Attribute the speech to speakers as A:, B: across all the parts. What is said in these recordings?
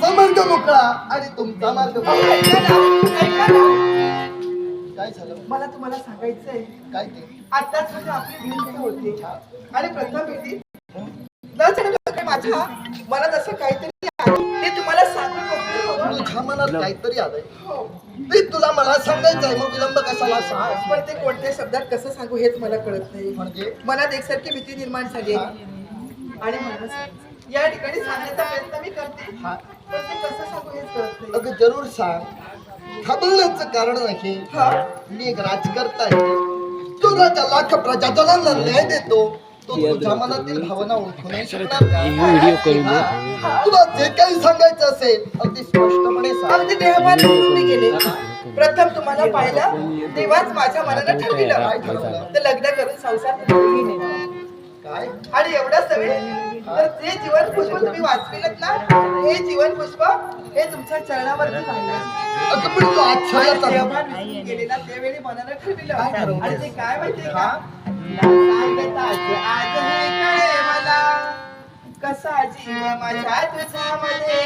A: माझा मार्ग मोकळा आणि तुमचा मार्ग मोकळा.
B: ऐका ना.
A: काय झालं?
B: मला तुम्हाला सांगायचंय.
A: काय ते?
B: आताच म्हणजे आपली भेट होती आणि प्रथम भेटीत न जाणं माझ्या मनात असं काहीतरी आहे ते तुम्हाला सांगून मोकळं
A: तुझ्या मनात काहीतरी आलंय.
B: हो.
A: ते तुला मला सांगायचंय, मग विलंब कशाला सांग?
B: पण ते कोणत्या शब्दात कसं सांगू हेच मला कळत नाही.
A: म्हणजे
B: मनात एकसारखी भीती निर्माण झाली आणि म्हणून या ठिकाणी सांगण्याचा प्रयत्न मी करते,
A: हा.
B: पण ते कसं सांगू हेच कळत नाही.
A: अगं जरूर सांग. थांबण्याचं कारण आहे,
B: हा.
A: मी एक राजकर्ता आहे. तो राजा लाख प्रजाजनांना न्याय देतो. तो तुझ्या मनातील भावना ओळखू नाही शकणार का? हा. तुला जे काही सांगायचं असेल अगदी स्पष्टपणे सांग.
B: अगदी देहभान विसरून मी गेले. प्रथम तुम्हाला पाहिलं तेव्हाच माझ्या मनानं ठरविलं तर लग्न करून संसार करून
A: काय?
B: आणि एवढंच नव्हे तर जे जीवन पुष्प तुम्ही वाचविलत ना, हे जीवन पुष्प हे तुमच्या चरणावरती राहिलं.
A: अगं पण तू आश्चर्याचा
B: देहभान विसरून गेलेला त्यावेळी मनानं
A: काय
B: ठरविलं.
A: ठरवलं?
B: आणि ते काय माहितीये का? सांगत आज हे कळे मला कसा जीव माझ्या तुझ्यामध्ये.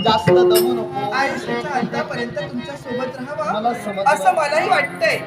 A: जास्त दमू नको.
B: आयुष्याच्या अंतापर्यंत तुमच्या सोबत राहावं
A: मला समजलं.
B: असं मलाही वाटतंय.